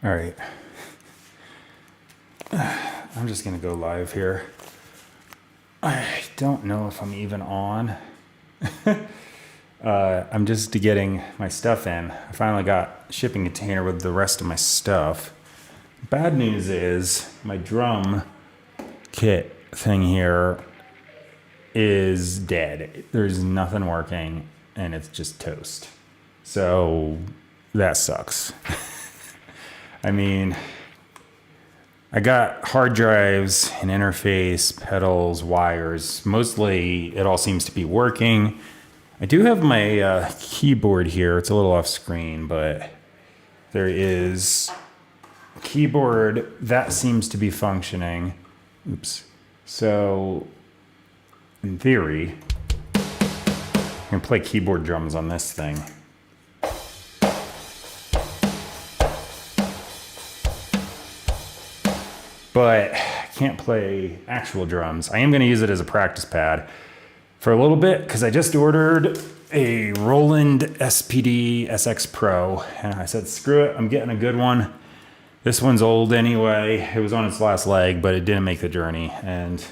All right. I'm just going to go live here. I don't know if I'm even on. I'm just getting my stuff in. I finally got a shipping container with the rest of my stuff. Bad news is my drum kit thing here is dead. There's nothing working and it's just toast. So that sucks. I mean, I got hard drives, an interface, pedals, wires. Mostly it all seems to be working. I do have my keyboard here. It's a little off screen, but there is a keyboard that seems to be functioning. Oops. So in theory, I can play keyboard drums on this thing. But I can't play actual drums. I am going to use it as a practice pad for a little bit because I just ordered a Roland SPD SX Pro. And I said, screw it, I'm getting a good one. This one's old anyway. It was on its last leg, but it didn't make the journey. And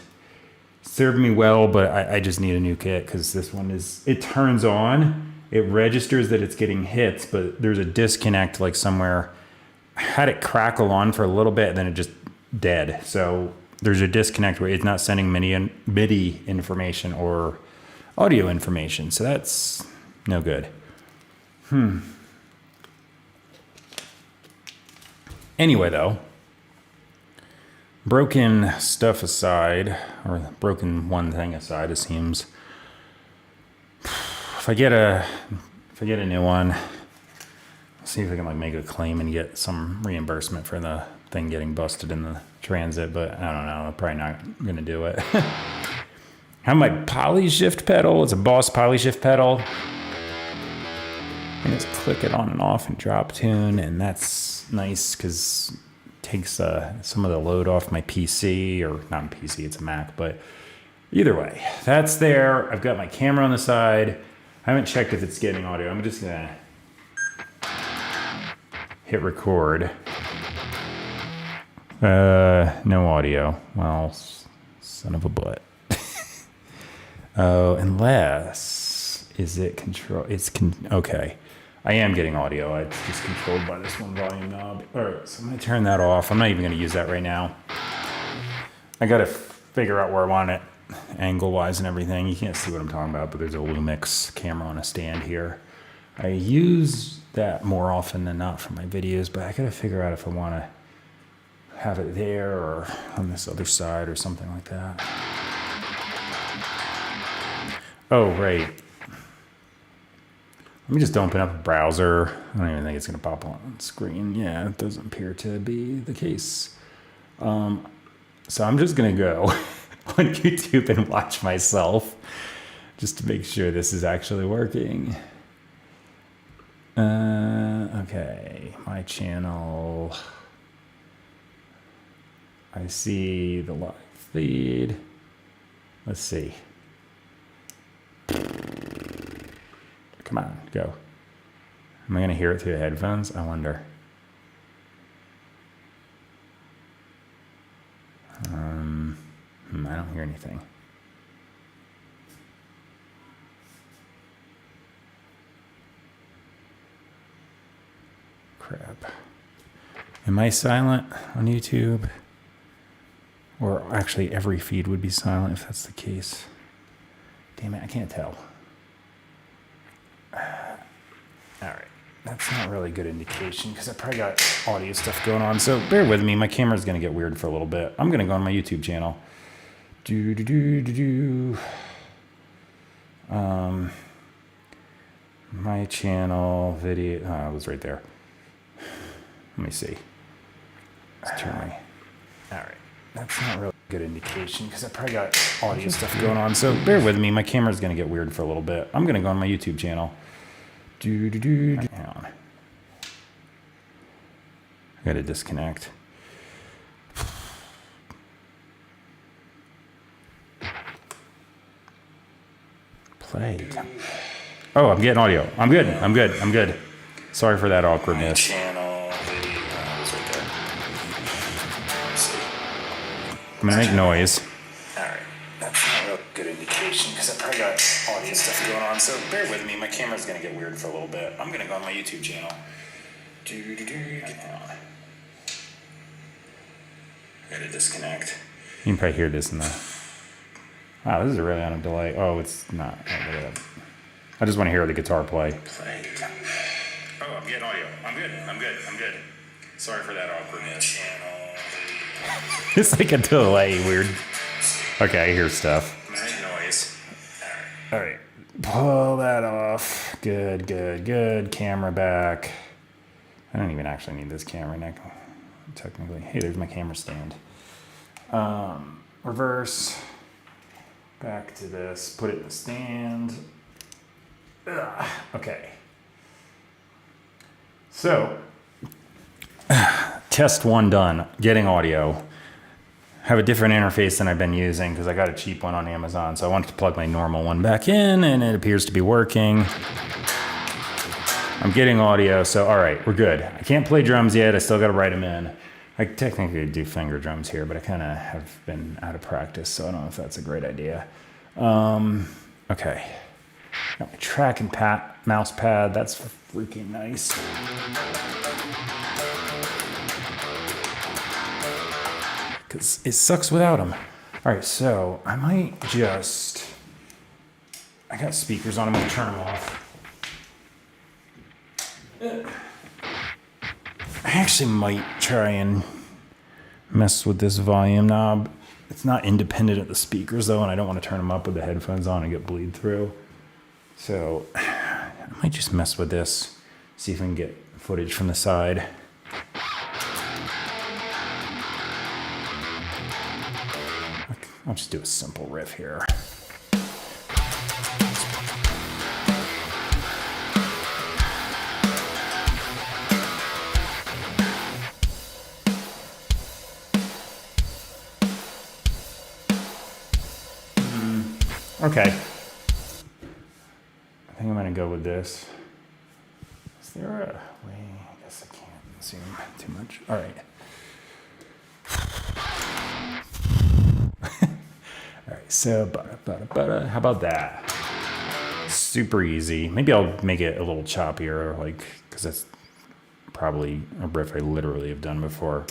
served me well, but I just need a new kit because this one it turns on. It registers that it's getting hits, but there's a disconnect like somewhere. I had it crackle on for a little bit, and then it just dead. So there's a disconnect where it's not sending MIDI information or audio information. So that's no good. Anyway, though, broken stuff aside, or broken one thing aside, it seems. If I get a new one, I'll see if I can like make a claim and get some reimbursement for the thing getting busted in the transit, but I don't know. I'm probably not gonna do it. I have my Polyshift pedal. It's a Boss Polyshift pedal. I just click it on and off and drop tune, and that's nice because it takes some of the load off my PC, or not a PC, it's a Mac, but either way, that's there. I've got my camera on the side. I haven't checked if it's getting audio. I'm just gonna hit record. No audio. Well, son of a butt. Oh, unless, is it control? Okay. I am getting audio. It's just controlled by this one volume knob. All right, so I'm gonna turn that off. I'm not even gonna use that right now. I gotta figure out where I want it angle-wise and everything. You can't see what I'm talking about, but there's a Lumix camera on a stand here. I use that more often than not for my videos, but I gotta figure out if I wanna have it there or on this other side or something like that. Oh, right. Let me just open up a browser. I don't even think it's gonna pop on screen. Yeah, it doesn't appear to be the case. So I'm just gonna go on YouTube and watch myself just to make sure this is actually working. Okay, my channel. I see the live feed. Let's see. Come on, go. Am I gonna hear it through the headphones? I wonder. I don't hear anything. Crap. Am I silent on YouTube? Or actually every feed would be silent if that's the case. Damn it, I can't tell. All right, that's not really a good indication because I probably got audio stuff going on. So bear with me, my camera's gonna get weird for a little bit. I'm gonna go on my YouTube channel. My channel video, it was right there. Let me see. Let's turn my, all right. That's not really a good indication because I probably got audio stuff going on. So bear with me, my camera's gonna get weird for a little bit. I'm gonna go on my YouTube channel. Hang on. I gotta disconnect. Play. Oh, I'm getting audio. I'm good. Sorry for that awkwardness. Channel video. I'm gonna make noise. All right, that's not a real good indication because I probably got audio stuff going on. So bear with me. My camera's gonna get weird for a little bit. I'm gonna go on my YouTube channel. Hang on. I gotta disconnect. You can probably hear this in the. Wow, this is really on a delay. Oh, it's not. Oh, look at that. I just want to hear the guitar play. Play. Oh, I'm getting audio. I'm good. Sorry for that awkwardness. Channel. It's like a delay, weird. Okay, I hear stuff. Make noise. All right, pull that off. Good. Camera back. I don't even actually need this camera now, technically. Hey, there's my camera stand. Reverse. Back to this. Put it in the stand. Ugh. Okay. So, test one done. Getting audio. Have a different interface than I've been using because I got a cheap one on Amazon. So I wanted to plug my normal one back in, and it appears to be working. I'm getting audio, so all right, we're good. I can't play drums yet. I still got to write them in. I technically do finger drums here, but I kind of have been out of practice, so I don't know if that's a great idea. Okay. Got my track and mouse pad. That's freaking nice. Because it sucks without them. All right, so I might just... I got speakers on. I'm going to turn them off. I actually might try and mess with this volume knob. It's not independent of the speakers though, and I don't want to turn them up with the headphones on and get bleed through. So I might just mess with this, see if I can get footage from the side. I'll just do a simple riff here. Okay. I think I'm gonna go with this. Is there a way? I guess I can't zoom too much. All right. All right, so how about that? Super easy. Maybe I'll make it a little choppier, like, because that's probably a riff I literally have done before.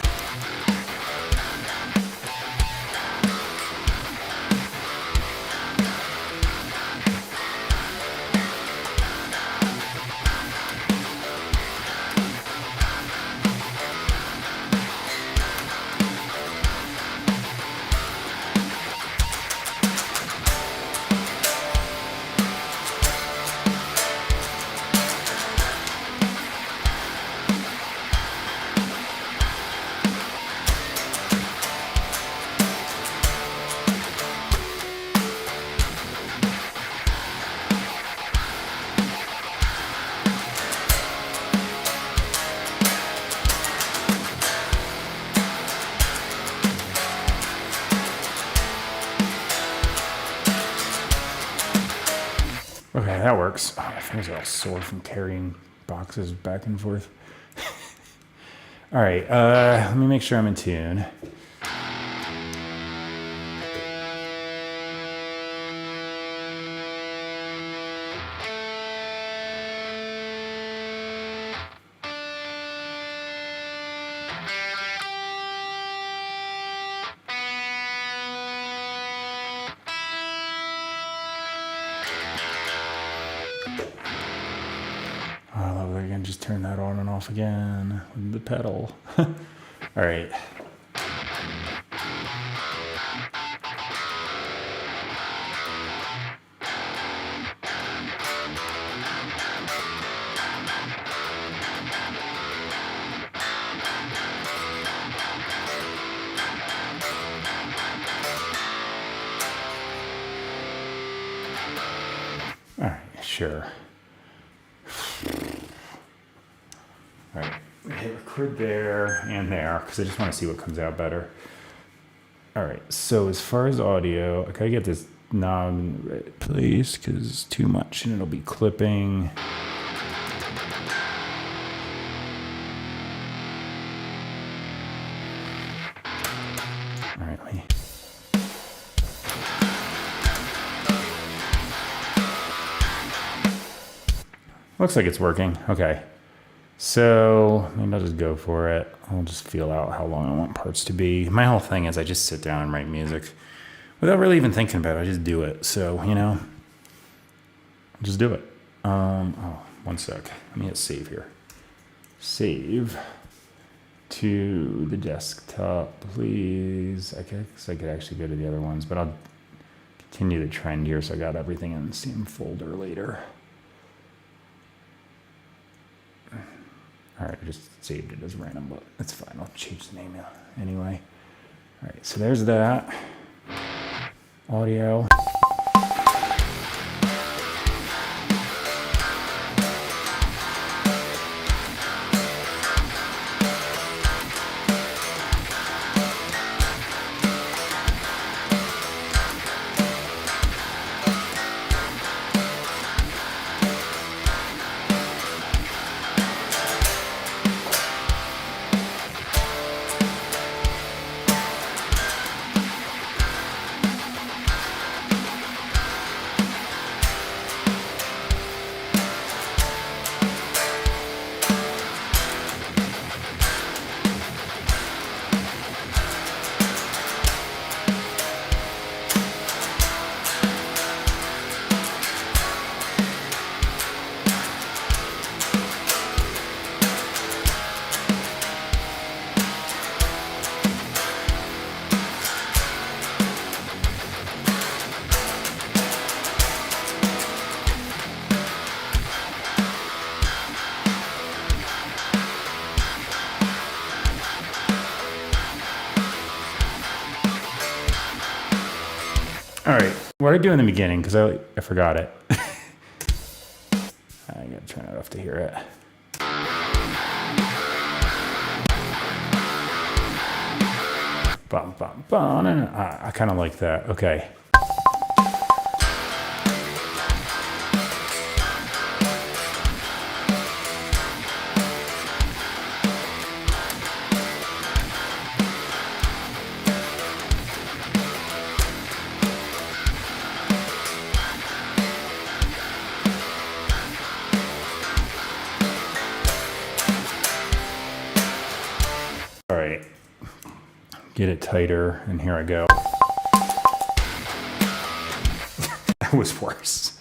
Okay, that works. Oh, my fingers are all sore from carrying boxes back and forth. All right, let me make sure I'm in tune. I love that I can just turn that on and off again with the pedal. All right. All right, sure. All right, hit record there and there because I just want to see what comes out better. All right, so as far as audio, I gotta get this knob in the right place because it's too much and it'll be clipping. All right, let me Looks like it's working. Okay. So maybe I'll just go for it. I'll just feel out how long I want parts to be. My whole thing is I just sit down and write music without really even thinking about it. I just do it. So, you know, just do it. Oh, one sec. Let me hit save here. Save to the desktop, please. I guess I could actually go to the other ones, but I'll continue the trend here so I got everything in the same folder later. All right, I just saved it as random, but that's fine. I'll change the name anyway. All right, so there's that. Audio. All right, what did I do in the beginning? Because I forgot it. I gotta turn it off to hear it. Bum, bum, bum. I kind of like that. Okay. All right, get it tighter, and here I go. That was worse.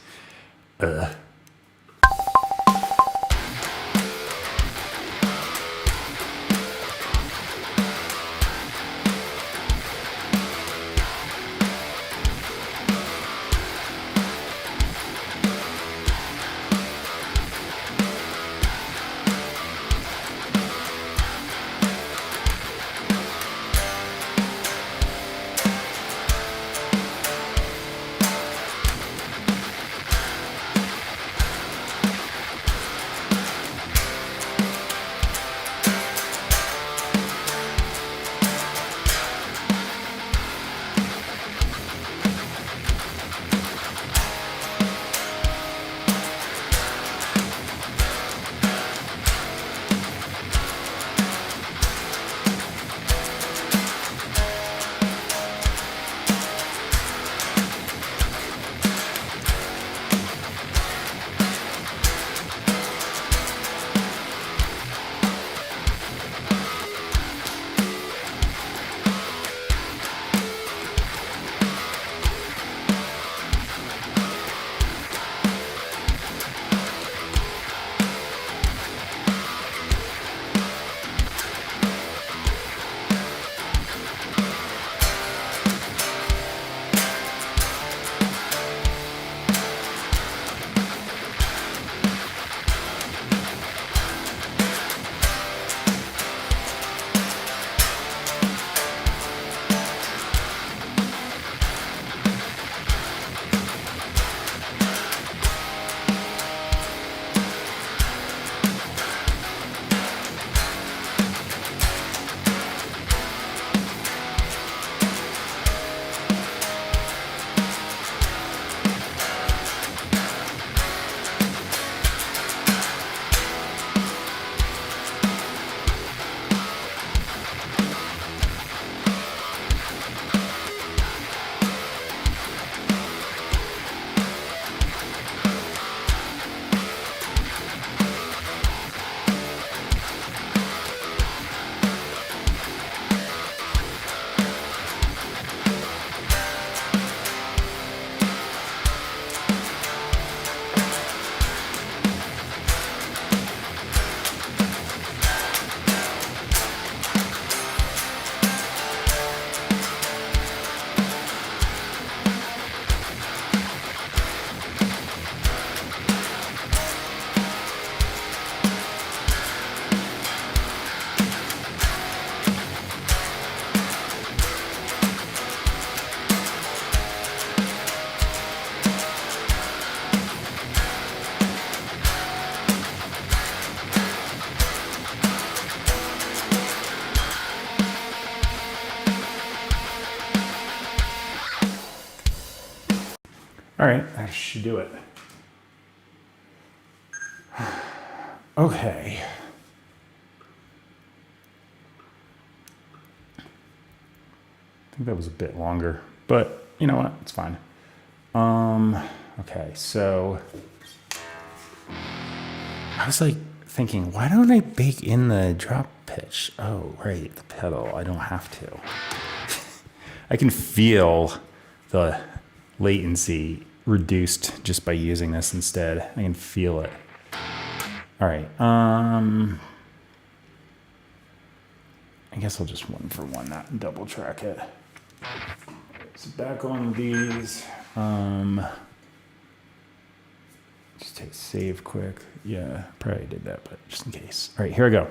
All right, that should do it. Okay. I think that was a bit longer, but you know what? It's fine. Okay, so I was like thinking, why don't I bake in the drop pitch? Oh, right, the pedal. I don't have to. I can feel the latency reduced just by using this instead. I can feel it. All right. I guess I'll just one for one, not double track it. So back on these. Just hit save quick. Yeah, probably did that, but just in case. All right, here I go.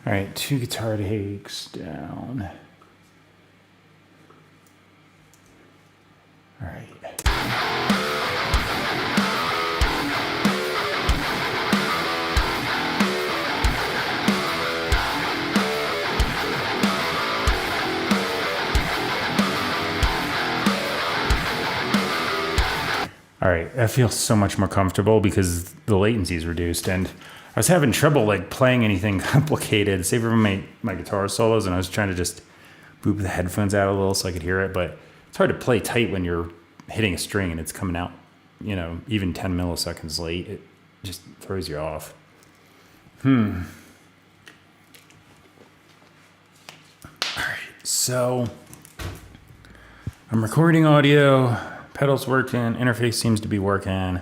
All right, 2 guitar takes down. All right. All right, that feels so much more comfortable because the latency is reduced, and I was having trouble like playing anything complicated, save for my guitar solos, and I was trying to just boop the headphones out a little so I could hear it, but it's hard to play tight when you're hitting a string and it's coming out, you know, even 10 milliseconds late. It just throws you off. All right, so I'm recording audio, pedals working, interface seems to be working.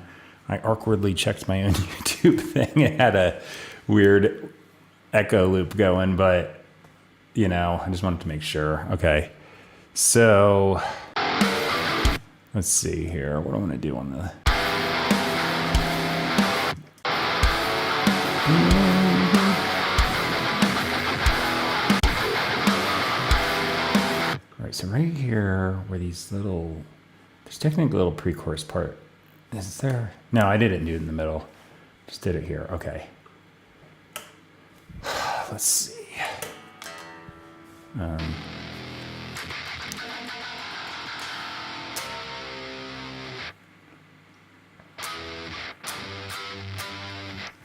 I awkwardly checked my own YouTube thing. It had a weird echo loop going, but you know, I just wanted to make sure. Okay, so let's see here. What do I want to do on the... All right, so right here where these little... There's technically a little pre-chorus part. Is there? No, I didn't do it in the middle. Just did it here. Okay. Let's see.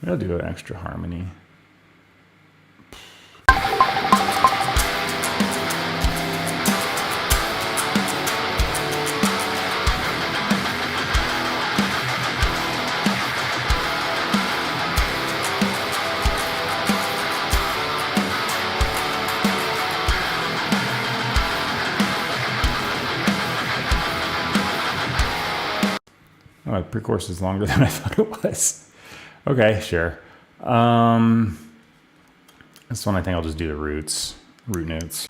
I'll do an extra harmony. Oh, the pre-chorus is longer than I thought it was. Okay, sure. This one I think I'll just do the root notes.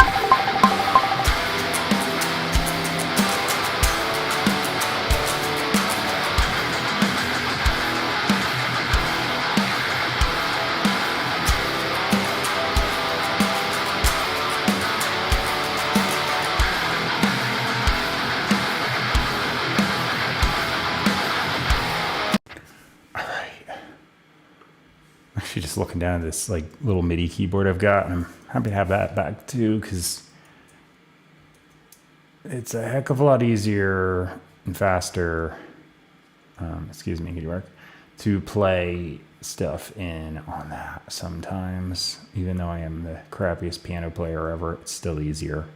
Actually just looking down at this like little MIDI keyboard I've got, and I'm happy to have that back too, because it's a heck of a lot easier and faster, excuse me, can you work, to play stuff in on that sometimes. Even though I am the crappiest piano player ever, it's still easier.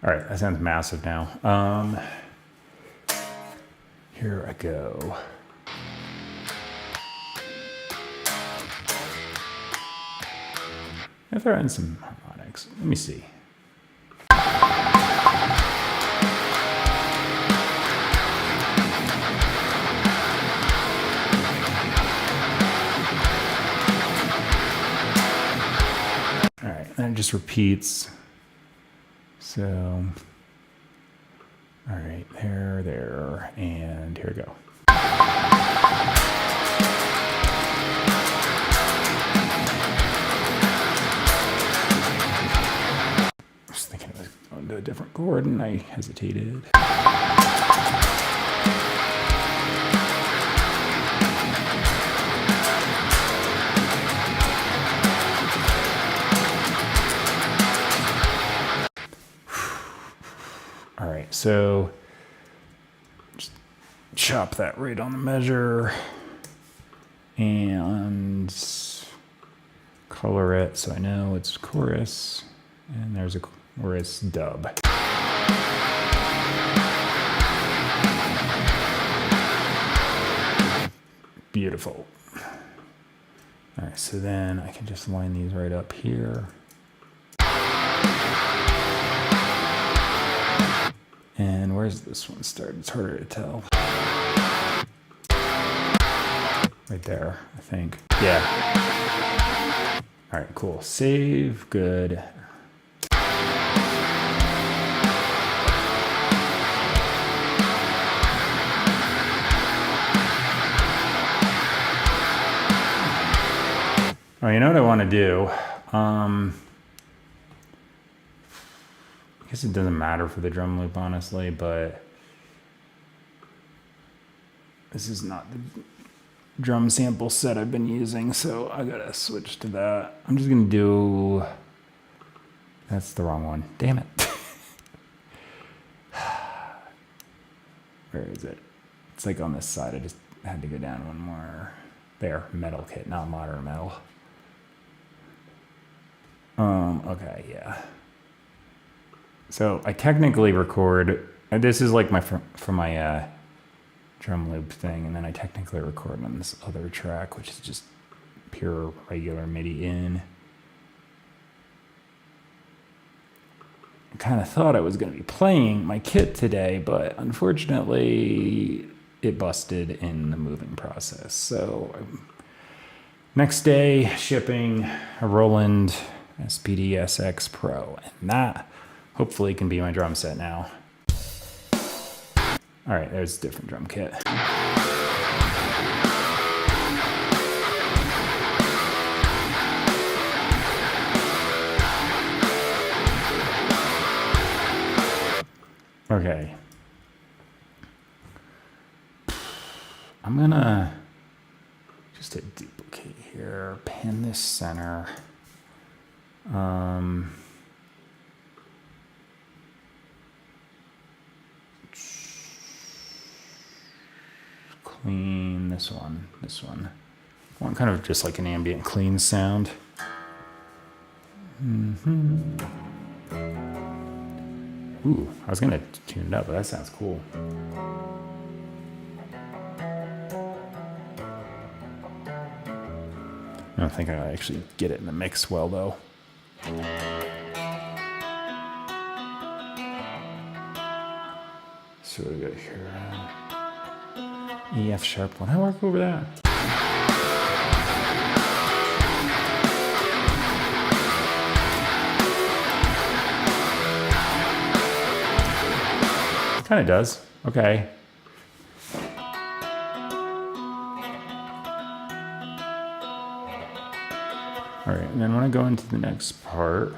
All right, that sounds massive now. Here I go. I throw in some harmonics. Let me see. All right, and it just repeats. So, all right, there, and here we go. I was thinking it was going to a different chord, and I hesitated. All right, so just chop that right on the measure and color it so I know it's chorus, and there's a chorus dub. Beautiful. All right, so then I can just line these right up here. And where's this one started? It's harder to tell. Right there, I think. Yeah. All right, cool. Save, good. Oh, you know what I want to do? I guess it doesn't matter for the drum loop, honestly, but this is not the drum sample set I've been using, so I gotta switch to that. I'm just gonna do... That's the wrong one. Damn it. Where is it? It's like on this side. I just had to go down one more. There, metal kit, not modern metal. Okay, yeah. So I technically record, this is like my for my drum loop thing, and then I technically record on this other track, which is just pure regular MIDI in. kind of thought I was going to be playing my kit today, but unfortunately it busted in the moving process. So next day, shipping a Roland SPD SX Pro, and that hopefully can be my drum set now. All right, there's a different drum kit. Okay. I'm gonna just to duplicate here, pin this center. Clean this one. I want kind of just like an ambient clean sound. Ooh, I was gonna tune it up, but that sounds cool. I don't think I actually get it in the mix well though. So what do we got here? EF sharp. When I work over that. Kind of does. Okay. All right, and then when I go into the next part,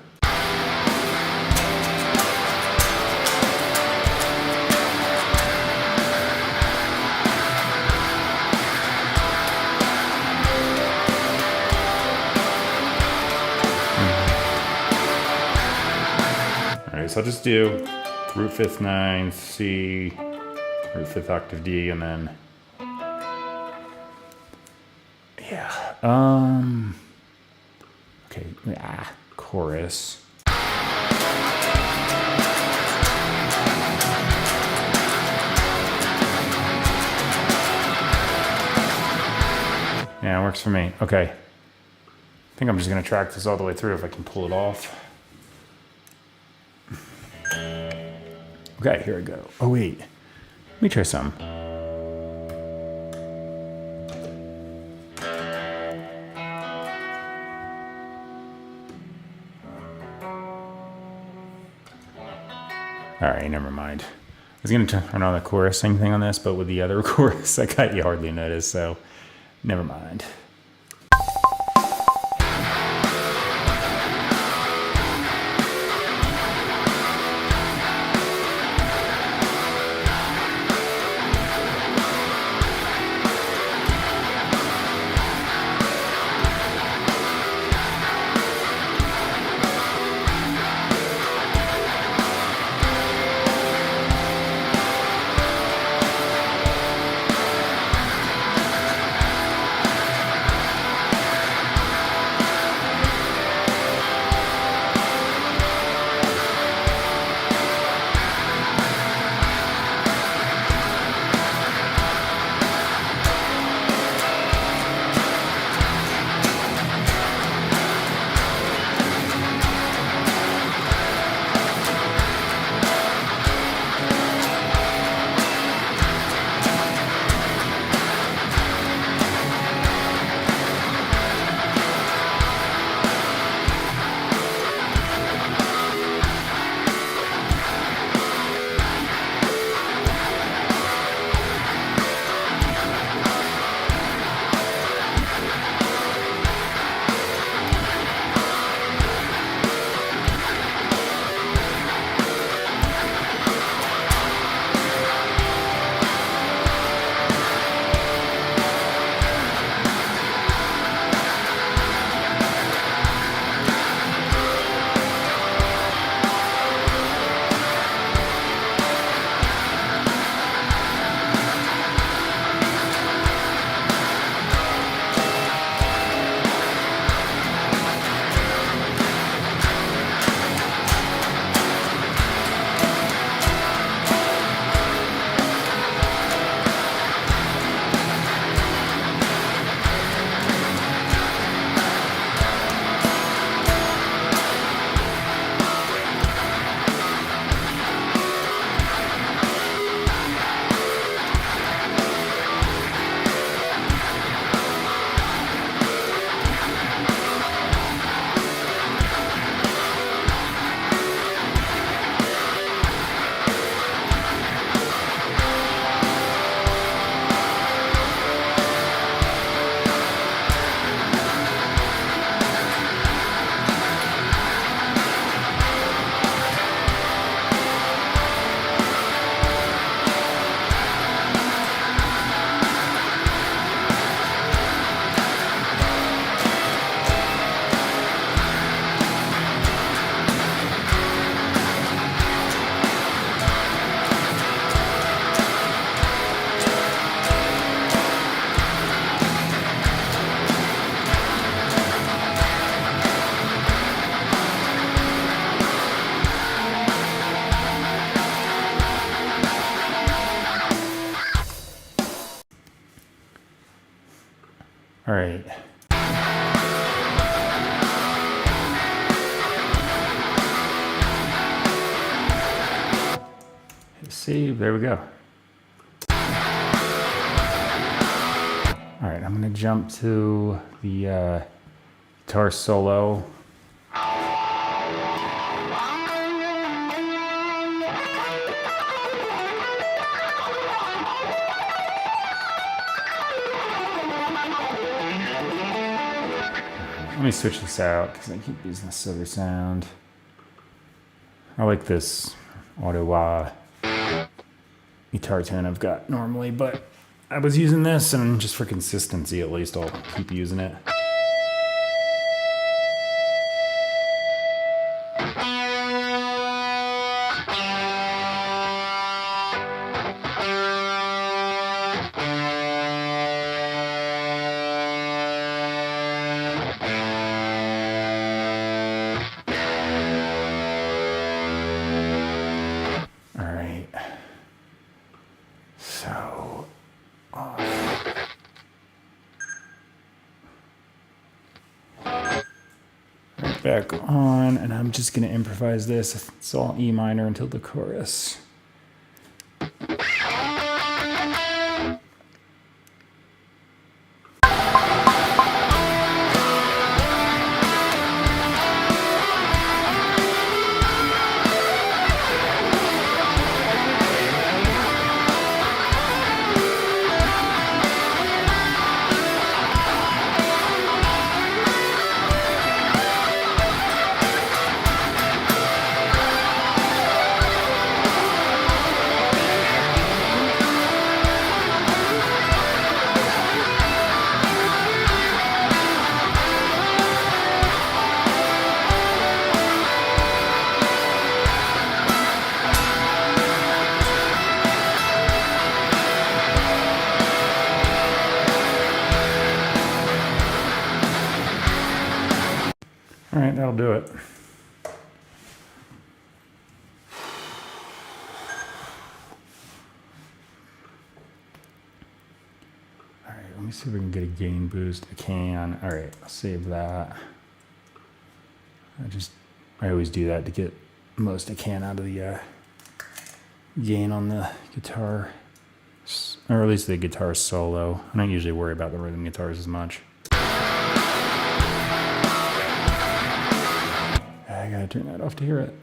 all right, so I'll just do root fifth 9, C, root fifth octave D, and then, yeah, okay, chorus. Yeah, it works for me. Okay. I think I'm just gonna track this all the way through if I can pull it off. Okay, here we go. Oh wait, let me try some. All right, never mind. I was gonna turn on the chorusing thing on this, but with the other chorus, I got you hardly noticed, so never mind. All right. Hit save. There we go. All right, I'm gonna jump to the guitar solo. Let me switch this out because I keep using this other sound. I like this auto guitar tone I've got normally, but I was using this, and just for consistency at least, I'll keep using it. Back on, and I'm just gonna improvise this. It's all E minor until the chorus. All right, that'll do it. All right, let me see if we can get a gain boost. I can. All right, I'll save that. I always do that to get the most I can out of the gain on the guitar, or at least the guitar solo. I don't usually worry about the rhythm guitars as much. I gotta turn that off to hear it.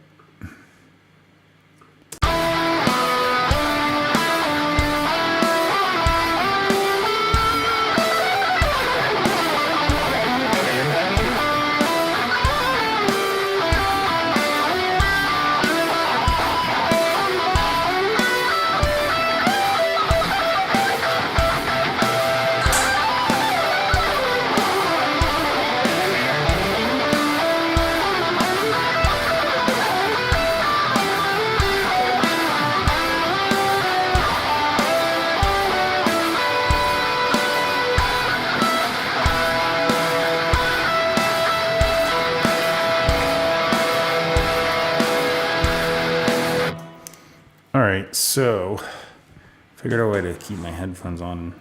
So, figured out a way to keep my headphones on and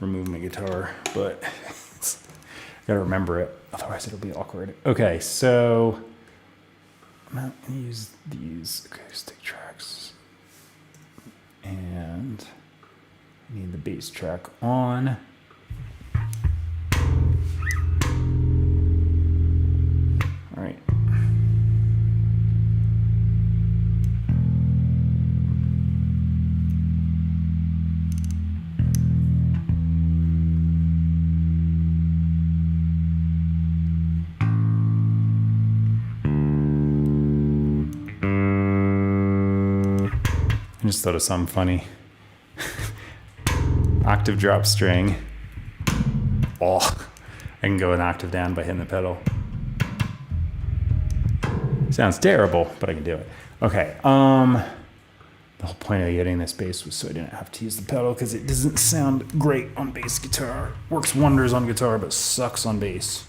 remove my guitar, but gotta remember it, otherwise it'll be awkward. Okay, so I'm not gonna use these acoustic tracks, and I need the bass track on. All right. I just thought of something funny. Octave drop string. Oh, I can go an octave down by hitting the pedal. Sounds terrible, but I can do it. Okay, the whole point of getting this bass was so I didn't have to use the pedal because it doesn't sound great on bass guitar. Works wonders on guitar, but sucks on bass.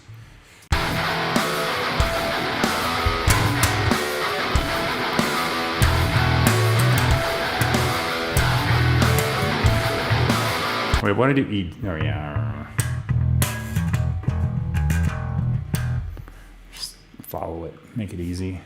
Wait, what did I do? E? Oh, yeah. follow it, make it easy.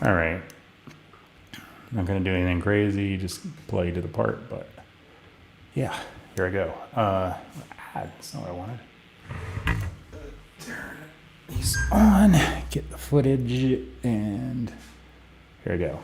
All right, not gonna do anything crazy, just play to the part, but yeah, here I go. That's not what I wanted. Turn these on, get the footage, and here I go.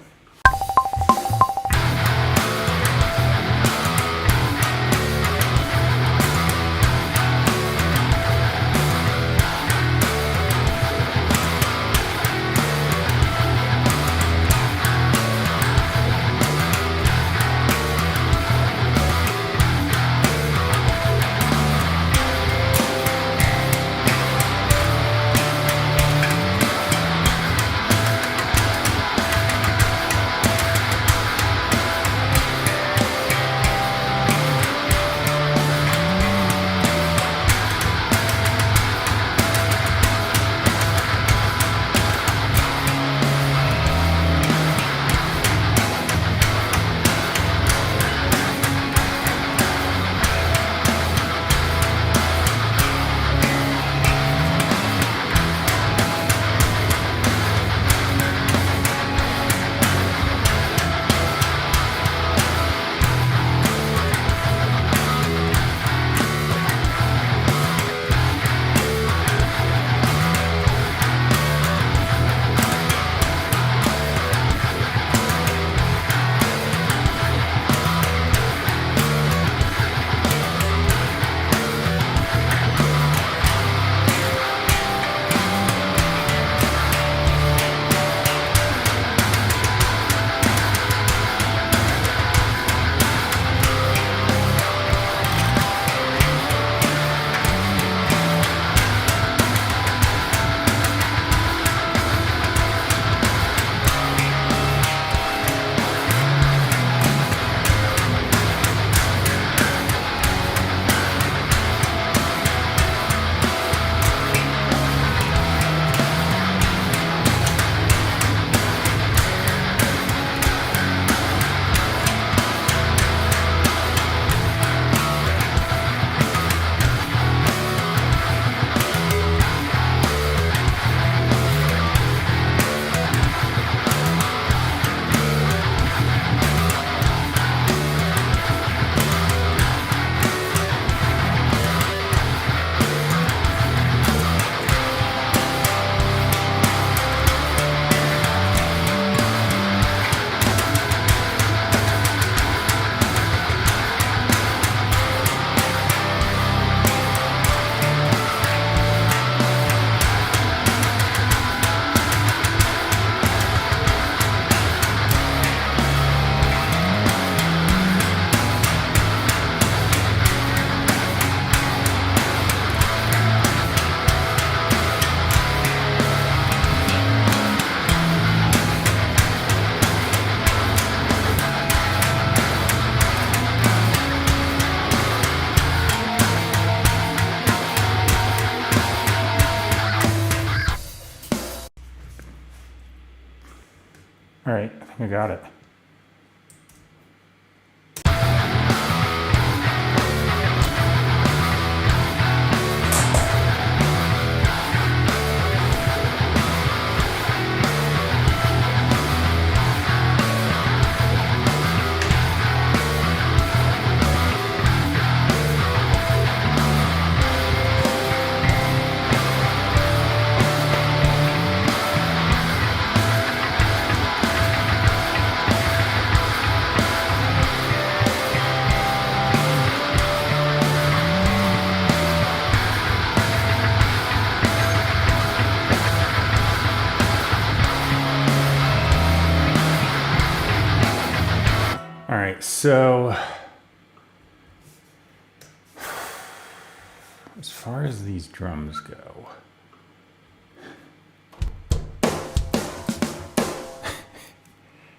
All right, I think I got it. All right, so as far as these drums go,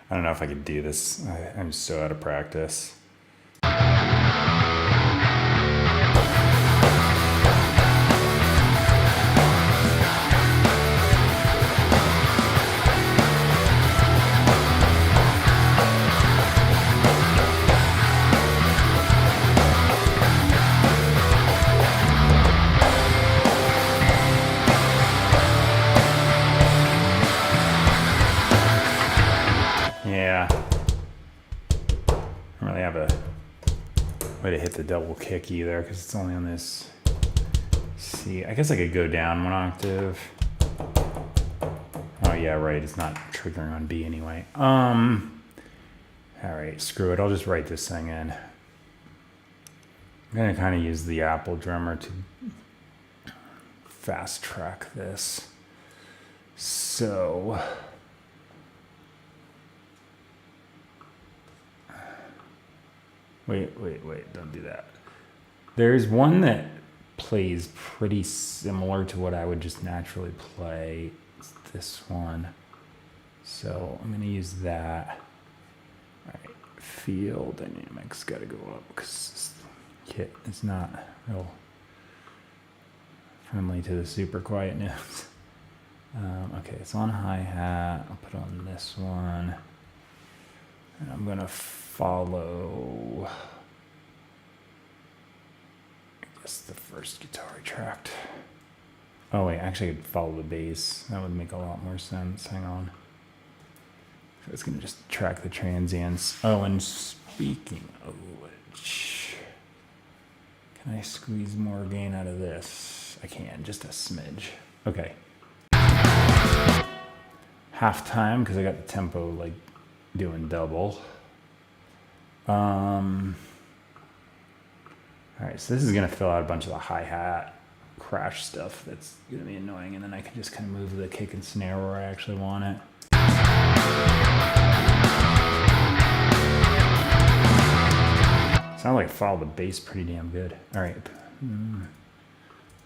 I don't know if I could do this. I'm so out of practice. Yeah. I don't really have a way to hit the double kick either because it's only on this C. I guess I could go down one octave. Oh yeah, right. It's not triggering on B anyway. All right, screw it. I'll just write this thing in. I'm gonna kind of use the Apple drummer to fast track this. So. Wait, don't do that. There's one that plays pretty similar to what I would just naturally play. It's this one. So I'm gonna use that. All right, field dynamics gotta go up because this kit is not real friendly to the super quiet notes. Okay, it's on hi-hat. I'll put on this one. And I'm gonna follow, I guess, the first guitar I tracked. Oh wait, actually I could follow the bass. That would make a lot more sense. Hang on. So it's gonna just track the transients. Oh, and speaking of which, can I squeeze more gain out of this? I can, just a smidge. Okay. Half time, because I got the tempo like doing double. All right, so this is gonna fill out a bunch of the hi-hat crash stuff that's gonna be annoying, and then I can just kind of move the kick and snare where I actually want it. Sounds like I followed the bass pretty damn good. All right,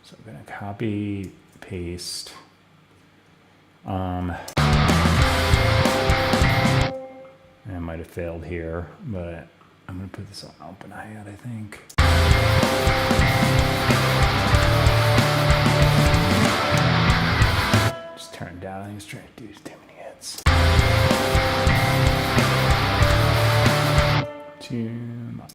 so I'm gonna copy, paste. I might have failed here, but I'm gonna put this on open hi-hat, I think. Just turn it down. I think it's trying to do too many hits. Too much.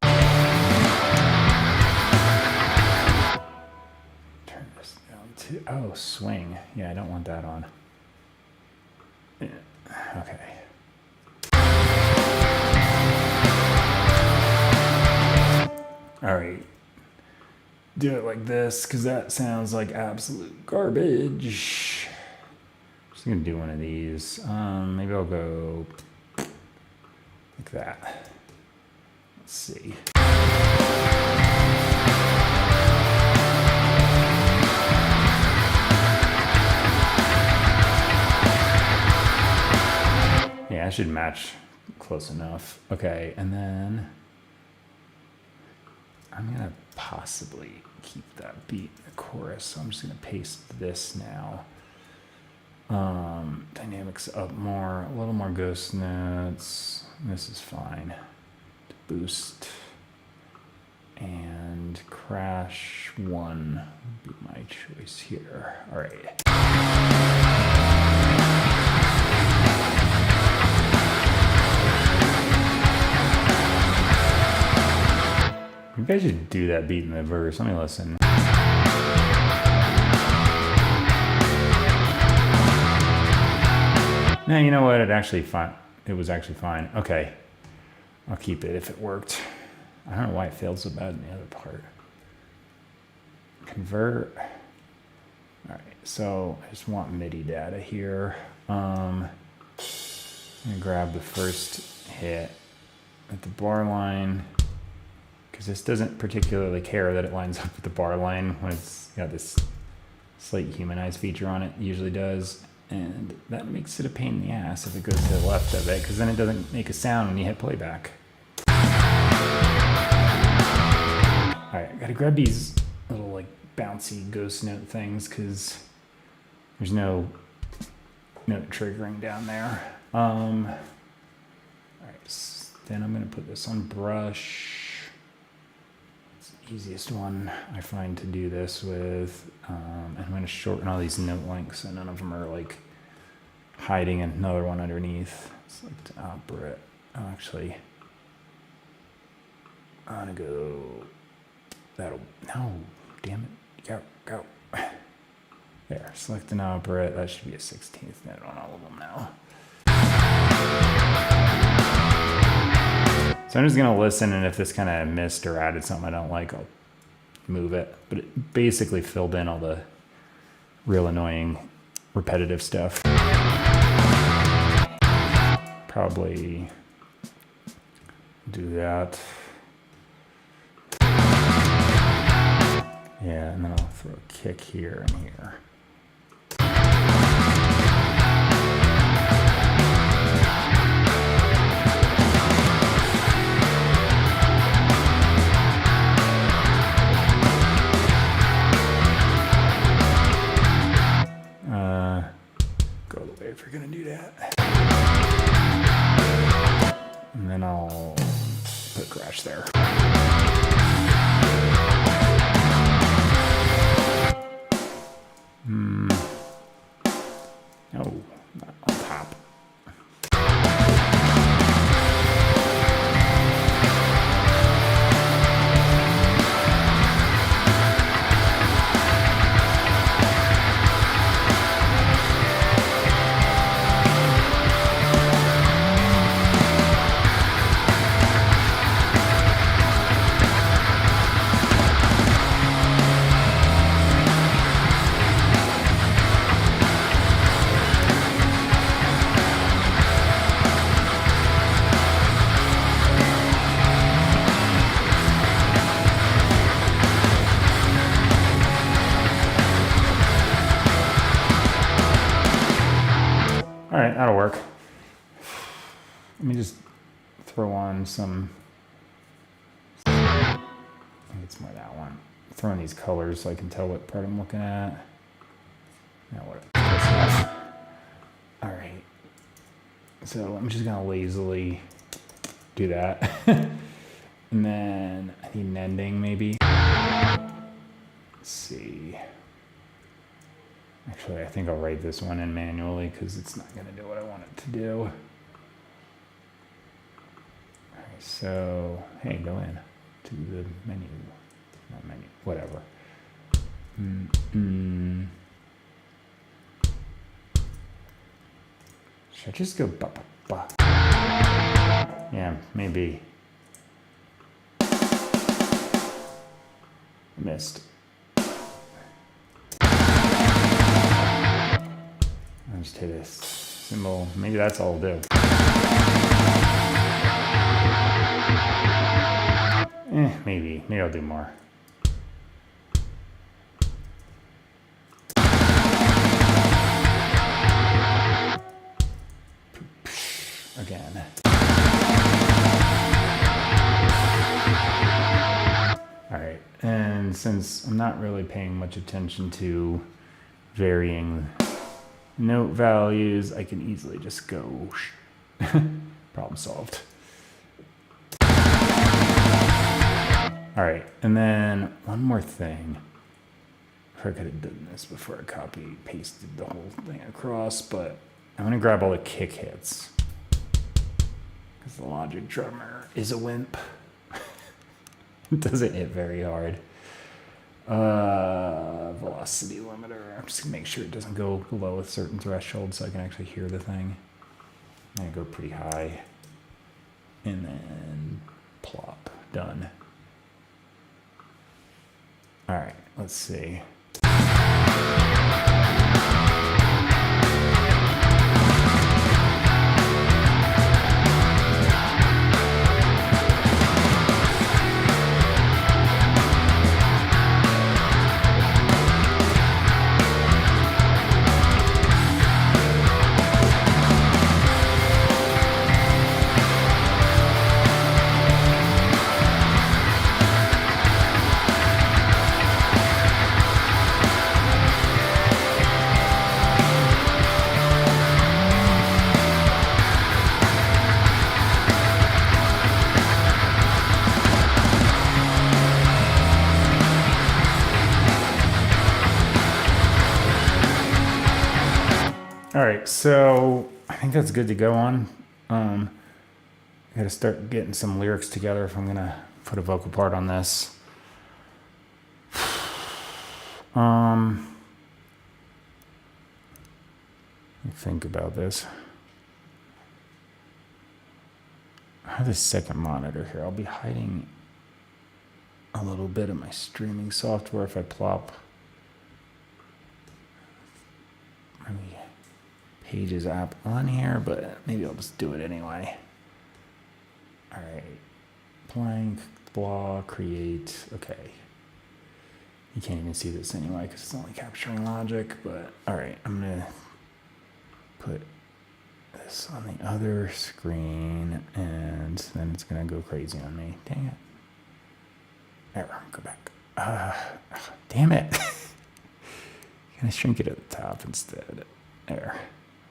Turn this down to, oh, swing. Yeah, I don't want that on. Yeah. Okay. All right, do it like this because that sounds like absolute garbage. Just gonna do one of these. Maybe I'll go like that. Let's see. Yeah, I should match close enough. Okay, and then I'm gonna possibly keep that beat in the chorus, so I'm just gonna paste this now. Dynamics up more, a little more ghost notes. This is fine. Boost and crash 1 would be my choice here. All right. Maybe I should do that beat in the verse. Let me listen. No, you know what? It was actually fine. Okay. I'll keep it if it worked. I don't know why it failed so bad in the other part. Convert. All right. So I just want MIDI data here. I'm gonna grab the first hit at the bar line, because this doesn't particularly care that it lines up with the bar line when it's got this slight humanize feature on it. It usually does, and that makes it a pain in the ass if it goes to the left of it, because then it doesn't make a sound when you hit playback. All right, I gotta grab these little like bouncy ghost note things because there's no note triggering down there. All right, then I'm gonna put this on brush. It's the easiest one I find to do this with. And I'm gonna shorten all these note lengths so none of them are like hiding another one underneath. Select opera. Oh, actually, I'm gonna go. No, damn it. Go. There, select an opera. That should be a 16th note on all of them now. So I'm just gonna listen, and if this kind of missed or added something I don't like, I'll move it. But it basically filled in all the real annoying repetitive stuff. Probably do that. Yeah, and then I'll throw a kick here and here. Go the way if you're gonna do that. And then I'll put crash there. No, not on top. All right, that'll work. Let me just throw on some, I think it's more that one. Throw in these colors so I can tell what part I'm looking at. Now what? All right. So I'm just gonna lazily do that. And then I need an ending maybe. Let's see. Actually, I think I'll write this one in manually because it's not going to do what I want it to do. All right, so, hey, go in to the menu. Not menu, whatever. Should I just go ba-ba-ba? Yeah, maybe. Missed. I'll just hit this symbol. Maybe that's all I'll do. Maybe. Maybe I'll do more. Again. All right. And since I'm not really paying much attention to varying note values, I can easily just go problem solved. All right, and then one more thing. I could have done this before I copy pasted the whole thing across, but I'm gonna grab all the kick hits because the Logic Drummer is a wimp. It doesn't hit very hard. Velocity limiter. I'm just gonna make sure it doesn't go below a certain threshold so I can actually hear the thing. I'm gonna go pretty high. And then plop. Done. All right, let's see. All right, so I think that's good to go on. I got to start getting some lyrics together if I'm gonna put a vocal part on this. Let me think about this. I have a second monitor here. I'll be hiding a little bit of my streaming software if I plop maybe Pages app on here, but maybe I'll just do it anyway. All right, blank, blah, create, okay. You can't even see this anyway because it's only capturing logic, but all right, I'm gonna put this on the other screen and then it's gonna go crazy on me. Dang it. There, go back. Damn it. Gonna shrink it at the top instead. There.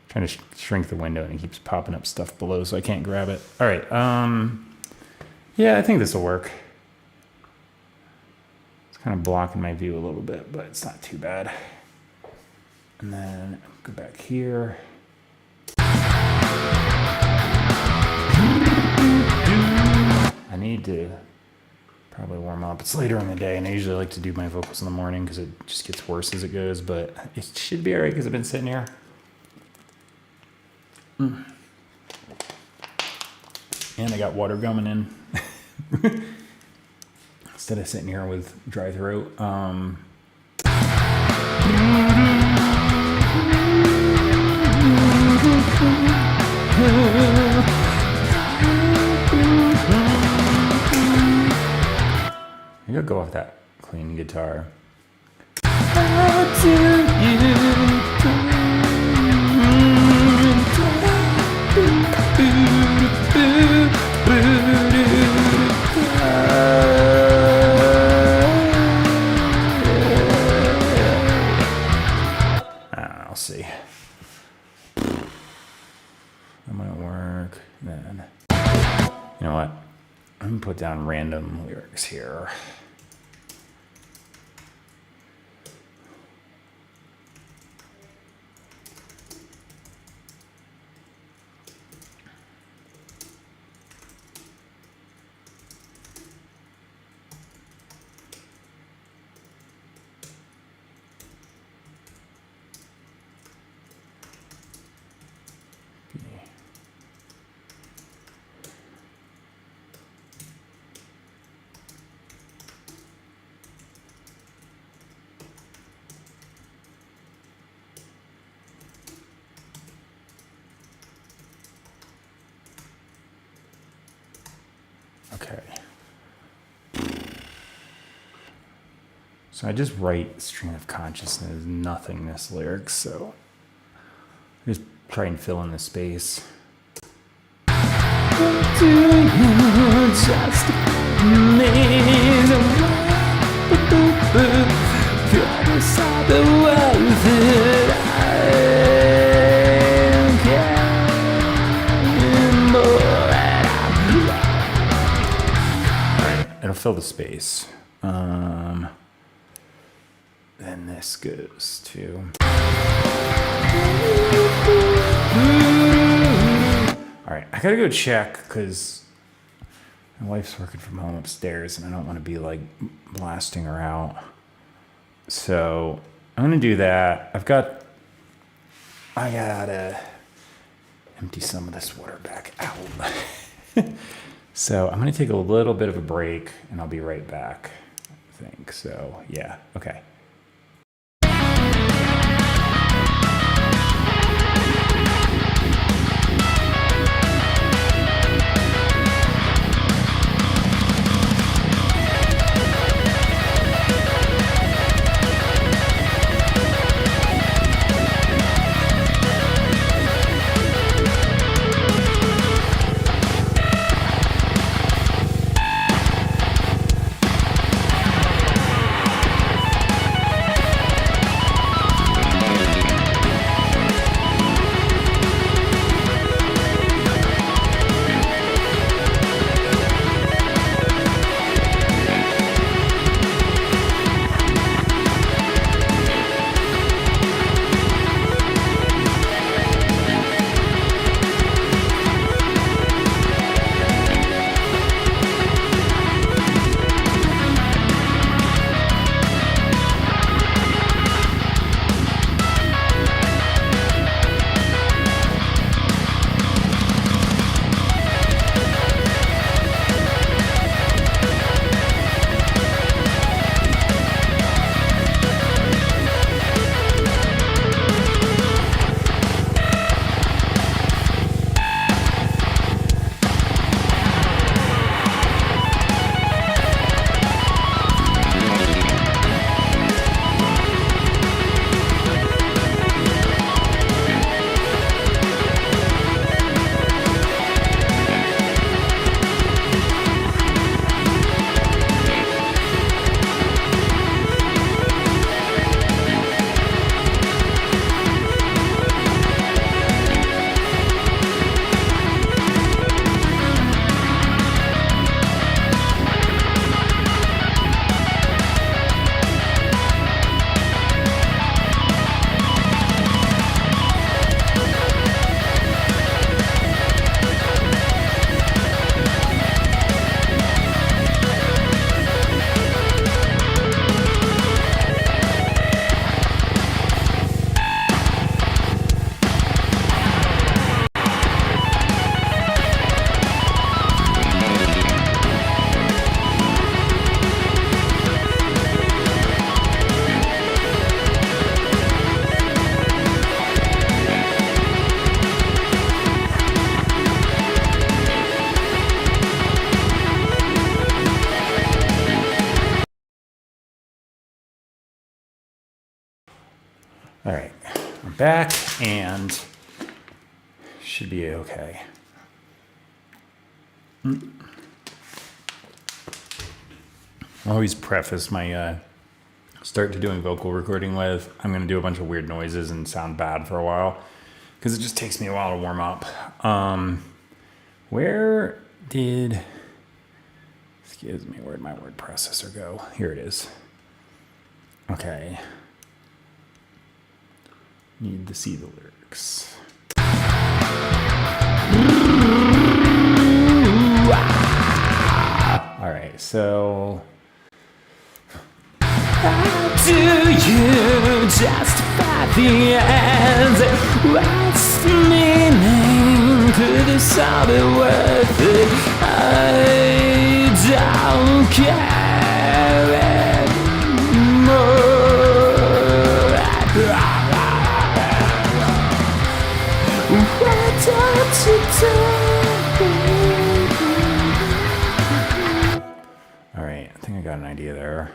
Trying to shrink the window and it keeps popping up stuff below so I can't grab it. All right. Yeah, I think this will work. It's kind of blocking my view a little bit, but it's not too bad. And then go back here. I need to probably warm up. It's later in the day, and I usually like to do my vocals in the morning because it just gets worse as it goes, but it should be all right because I've been sitting here. And I got water coming in. Instead of sitting here with dry throat. I gotta go off that clean guitar. I'll see. That might work. Then, you know what? I'm gonna put down random lyrics here. Okay. So I just write stream of consciousness, nothingness lyrics, so I just try and fill in the space. It'll fill the space. Then this goes to. All right, I gotta go check because my wife's working from home upstairs and I don't want to be like blasting her out. So I'm gonna do that. I gotta empty some of this water back out. So I'm going to take a little bit of a break and I'll be right back, I think. So, yeah, okay. back and should be okay. I always preface my start to doing vocal recording with, I'm going to do a bunch of weird noises and sound bad for a while because it just takes me a while to warm up. Excuse me, where'd my word processor go? Here it is. Okay. Need to see the lyrics. All right, so how do you justify the ends? What's the meaning? Could this all be worth it? I don't care anymore. What don't you do? All right, I think I got an idea there.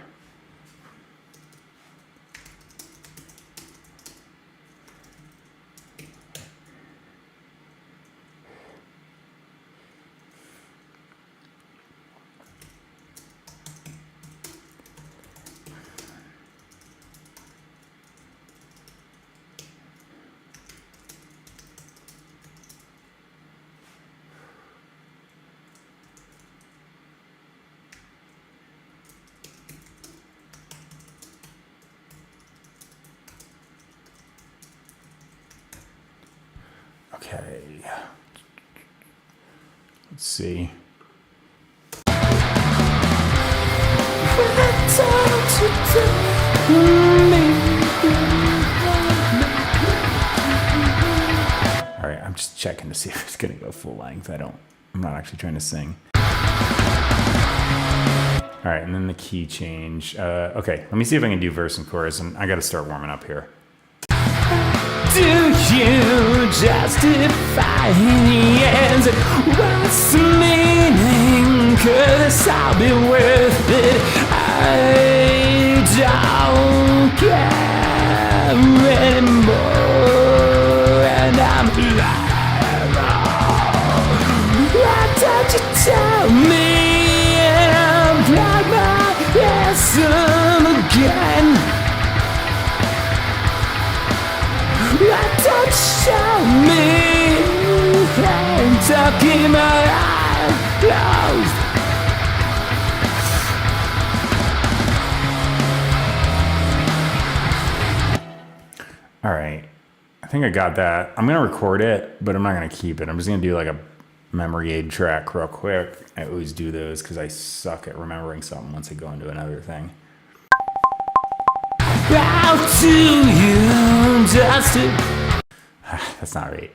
Okay. Let's see. All right, I'm just checking to see if it's gonna go full length. I'm not actually trying to sing. All right, and then the key change. Okay, let me see if I can do verse and chorus, and I gotta start warming up here. Do you justify the ends? What's the meaning? Could this all be worth it? I don't care anymore, and I'm alive. Why don't you tell me? And I'm like my handsome again. Why don't you show me? Hands up, keep my eyes closed. All right, I think I got that. I'm gonna record it, but I'm not gonna keep it. I'm just gonna do like a memory aid track real quick. I always do those because I suck at remembering something once I go into another thing. How do you justify? That's not right.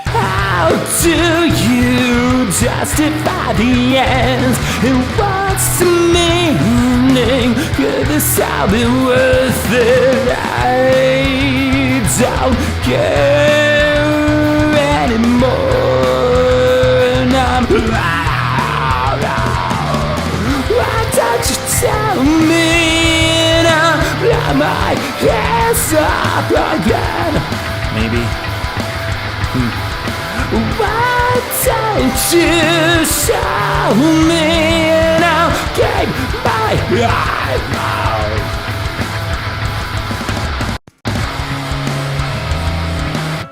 How do you justify the ends? And what's the meaning? Could this all be worth it? I don't care anymore, and I'm why don't you tell me? And I'll blow my hands up again. Maybe. Why don't you show me? And I'll keep my eyes closed.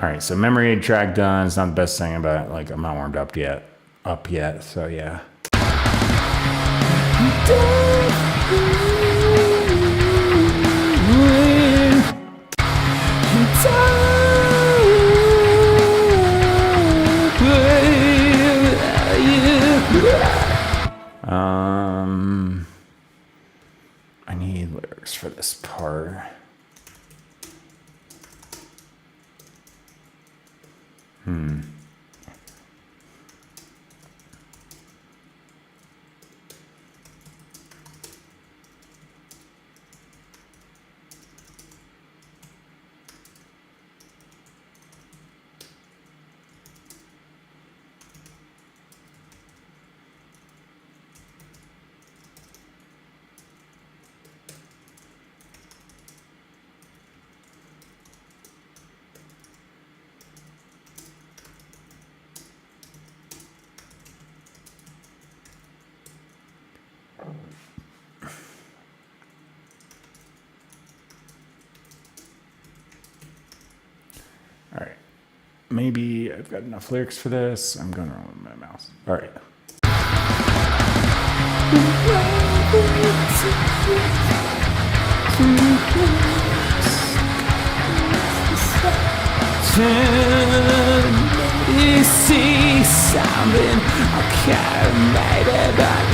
All right, so memory aid track done. It's not the best thing, but like I'm not warmed up yet. So yeah. I need lyrics for this part. maybe I've got enough lyrics for this. I'm going around with my mouse. All right. You see something I can't make it back.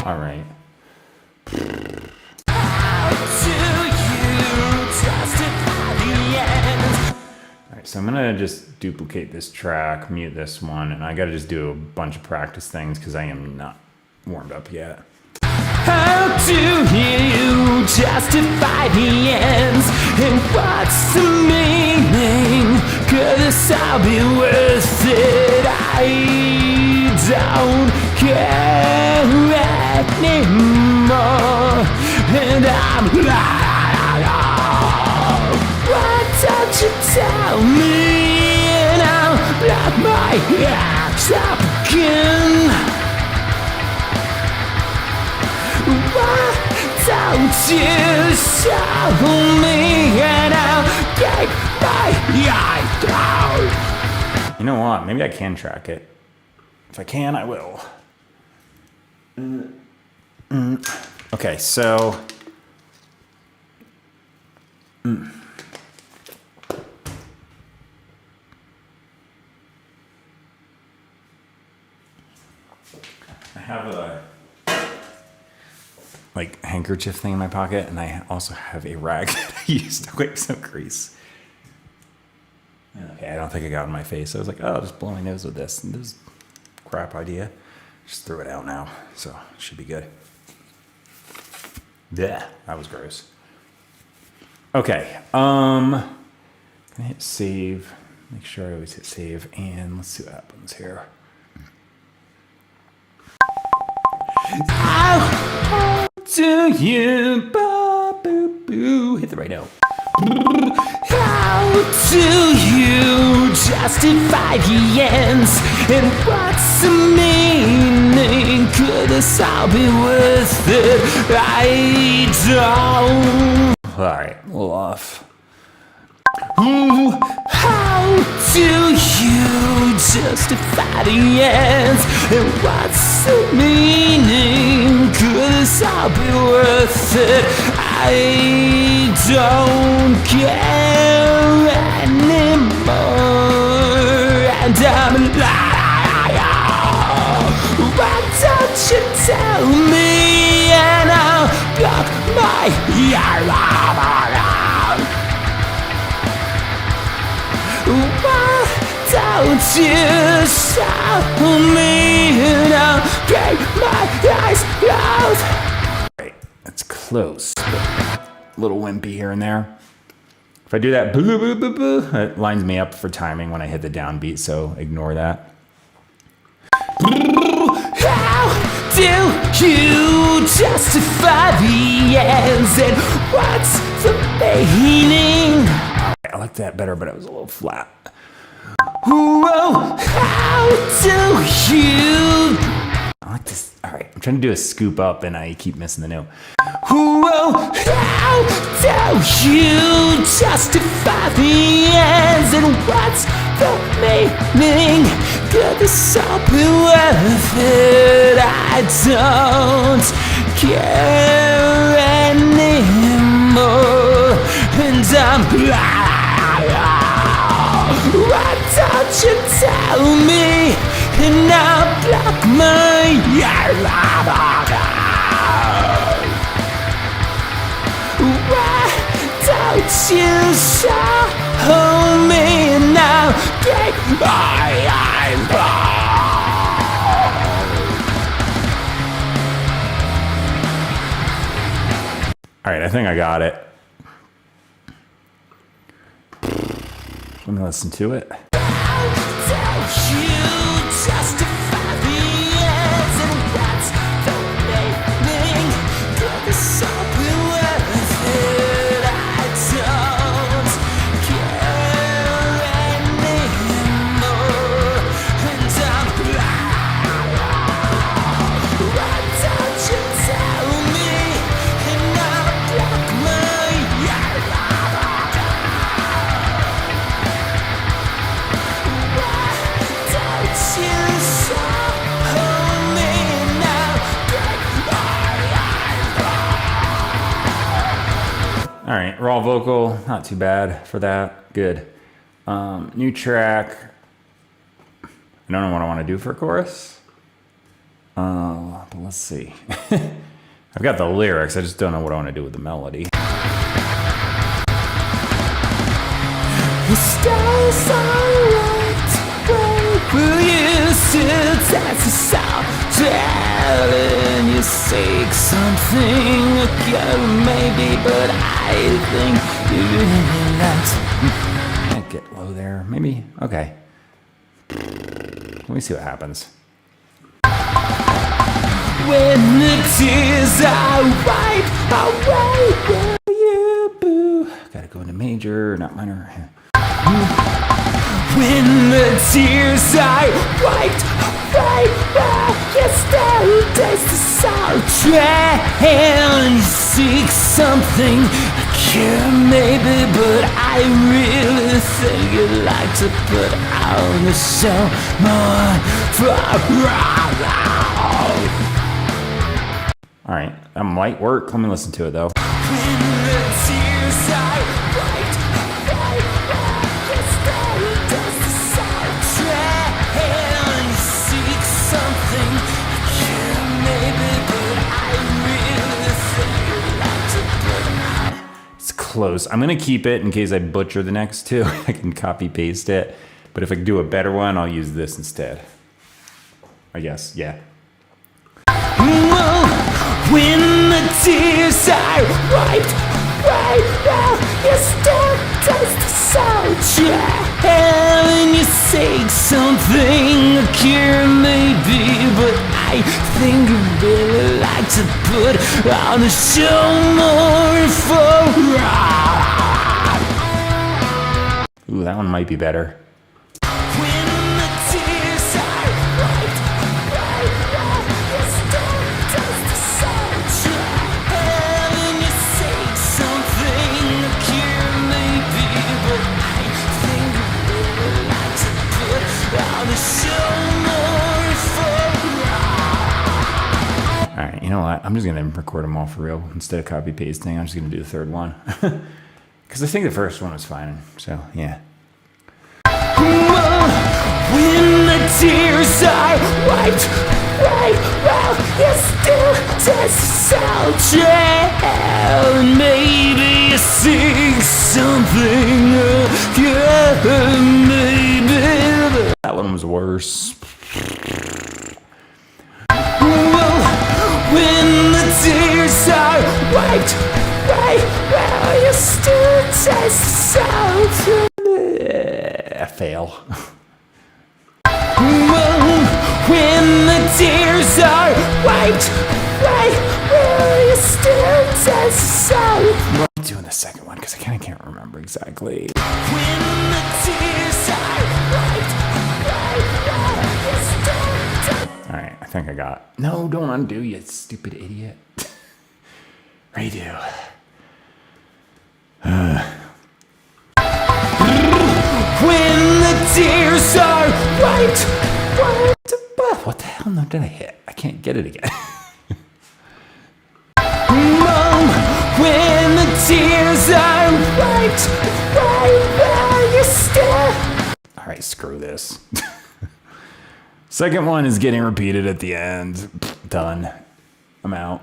All right. Alright, so I'm gonna just duplicate this track, mute this one, and I gotta just do a bunch of practice things because I am not warmed up yet. How do you justify the ends? And what's the meaning? Could this all be worth it? I don't care anymore. And I'm why don't you tell me? And I'll block my ears up again. Why don't you show me? And I'll get my eyes down. You know what? Maybe I can track it. If I can, I will. Okay, so. I have a handkerchief thing in my pocket, and I also have a rag that I used to wipe some grease. Okay, I don't think I got it in my face. I was like, oh, I'll just blow my nose with this. And this is a crap idea. Just threw it out now, so it should be good. Yeah, that was gross. Okay, gonna hit save. Make sure I always hit save, and let's see what happens here. How do you boo? Hit the right note. How do you justify the ends? And what's the meaning? Could this all be worth it? I don't. Alright, a little off. How do you justify the ends? And what's the meaning? Could this all be worth it? I don't care anymore. And I'm why don't you tell me? And I'll block my ear out. Why don't you show me? And I'll get my eyes closed. Right, that's close. A little wimpy here and there. If I do that boo boo boo boo, it lines me up for timing when I hit the downbeat, so ignore that. How do you justify the ends? And what's the meaning? I like that better, but it was a little flat. Whoa, how do you? I like this. All right, I'm trying to do a scoop up, and I keep missing the note. Whoa, how do you justify the ends? And what's the meaning? Could this all be worth it? I don't care anymore. And I'm why don't you tell me? And I'll block my ear. Why don't you show me? And I'll get my eyes All right, I think I got it. Let me listen to it. All right, raw vocal, not too bad for that. Good. New track. I don't know what I want to do for a chorus. But let's see. I've got the lyrics. I just don't know what I want to do with the melody. The stars are right where will you sit as a sound telling you seek something again maybe, but I think you really like. Can't get low there. Maybe. Okay. Let me see what happens. When the tears are wiped away, will you boo? Gotta go into major, not minor. When the tears are wiped away, will you still taste the salt? And you seek something cure maybe, but I really think you'd like to put on the show more All right, that might work. Let me listen to it though. When the tears are wiped away, you still taste the salt. And you seek something cure maybe, but I really think you'd like to put on. It's close. I'm gonna keep it in case I butcher the next two. I can copy paste it. But if I do a better one, I'll use this instead. I guess, yeah. When the tears are wiped away, well, you still taste the salt. And you seek something a cure maybe, but I think you'd really like to put on the show more for. Ooh, that one might be better. When the tears are wiped away, well, you still taste the salt. And you seek something a cure maybe, but I think you'd really like to put on the show more for. All right, you know what? I'm just gonna record them all for real instead of copy pasting. I'm just gonna do the third one because I think the first one was fine. So yeah. When the tears are wiped away, well, you still taste the salt. And maybe you seek something good, maybe. That one was worse. When the tears are wiped away, well, you still taste the salt. Fail. When the tears are wiped away, will you still taste the salt? I'm doing the second one because I kind of can't remember exactly. When the tears are wiped away, will you still taste. All right, I think I got. No, don't undo, you stupid idiot. Redo. When the tears are wiped away. What the hell note did I hit? I can't get it again. When the tears are wiped away, will you still. All right, screw this. Second one is getting repeated at the end. Done. I'm out.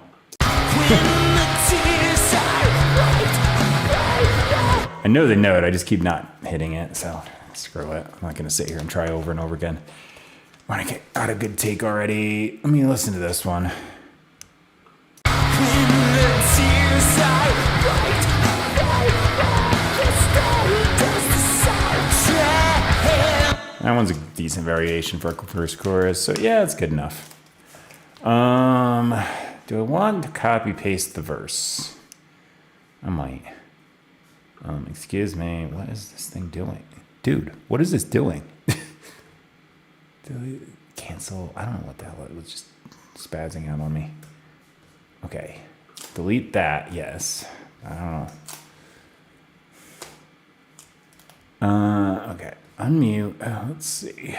I know the note, I just keep not hitting it, so screw it. I'm not gonna sit here and try over and over again. When I got a good take already, let me listen to this one. That one's a decent variation for a first chorus, so yeah, it's good enough. Do I want to copy paste the verse? I might. Excuse me, what is this thing doing? Dude, what is this doing? Cancel, I don't know what the hell, it was just spazzing out on me. Okay, delete that, yes. I don't know. Okay, unmute, let's see.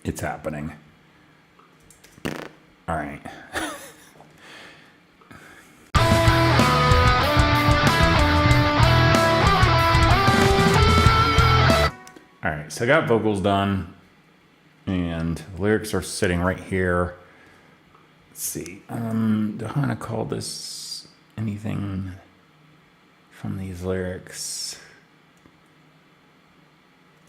It's happening. All right. All right, so I got vocals done and lyrics are sitting right here. Let's see. Do I want to call this anything from these lyrics?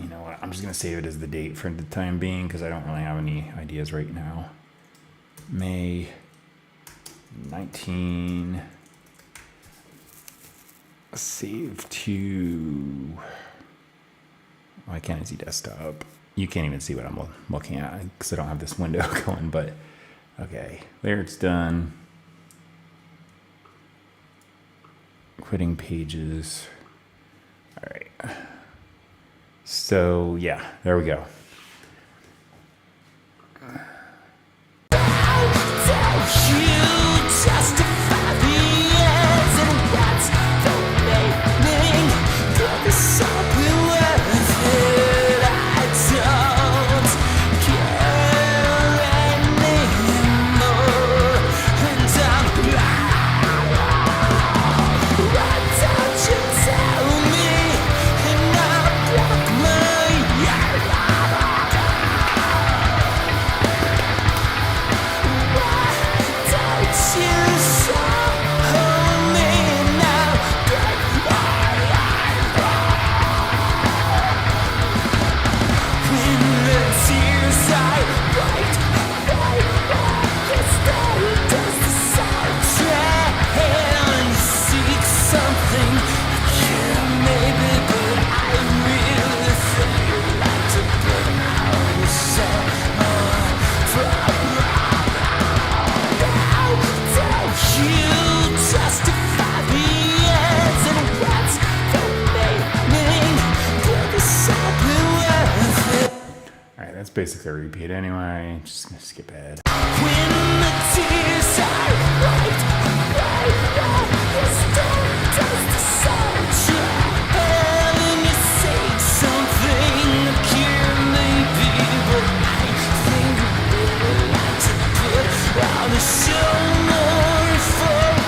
You know what? I'm just going to save it as the date for the time being because I don't really have any ideas right now. May 19. Save to. Why can't I see desktop? You can't even see what I'm looking at because I don't have this window going, but okay. Lyrics done. Quitting pages. All right. So yeah, there we go. Basically a repeat anyway. Just gonna skip ahead. When the tears are wiped, the storm does the soldier. And you say something to cure maybe, but I think we would like to put on the show more for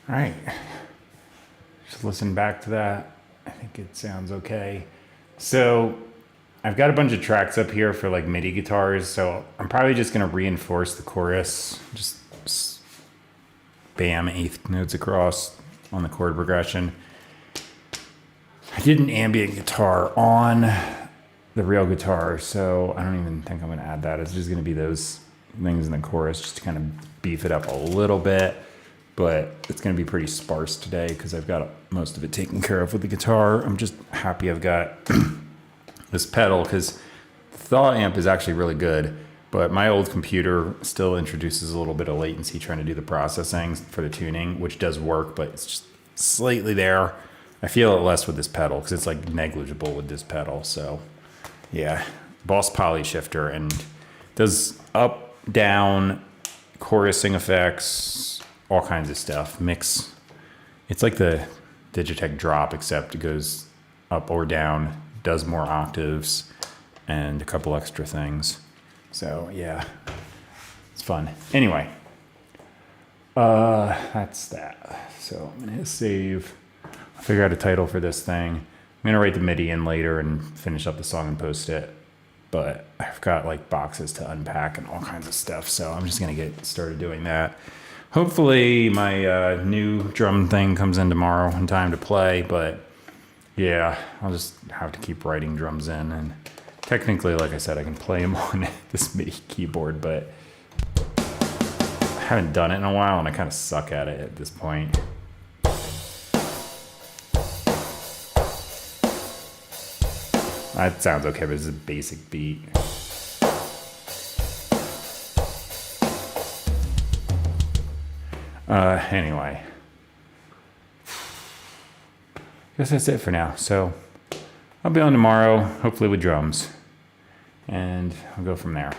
All right. Just listen back to that. I think it sounds okay. So I've got a bunch of tracks up here for like MIDI guitars. So I'm probably just going to reinforce the chorus. Just bam, eighth notes across on the chord progression. I did an ambient guitar on the real guitar, so I don't even think I'm going to add that. It's just going to be those things in the chorus just to kind of beef it up a little bit. But it's going to be pretty sparse today because I've got most of it taken care of with the guitar. I'm just happy I've got this pedal because the Thaw amp is actually really good, but my old computer still introduces a little bit of latency trying to do the processing for the tuning, which does work, but it's just slightly there. I feel it less with this pedal because it's like negligible with this pedal. So yeah, Boss Poly Shifter, and does up, down, chorusing effects, all kinds of stuff. Mix. It's like the Digitech Drop, except it goes up or down, does more octaves, and a couple extra things. So yeah, it's fun. Anyway, That's that. So I'm gonna hit save. I'll figure out a title for this thing. I'm gonna write the MIDI in later and finish up the song and post it. But I've got like boxes to unpack and all kinds of stuff, so I'm just gonna get started doing that. Hopefully my new drum thing comes in tomorrow in time to play, but yeah, I'll just have to keep writing drums in. And technically, like I said, I can play them on this MIDI keyboard, but I haven't done it in a while and I kind of suck at it at this point. That sounds okay, but it's a basic beat. Anyway. Guess that's it for now. So I'll be on tomorrow, hopefully with drums. And I'll go from there.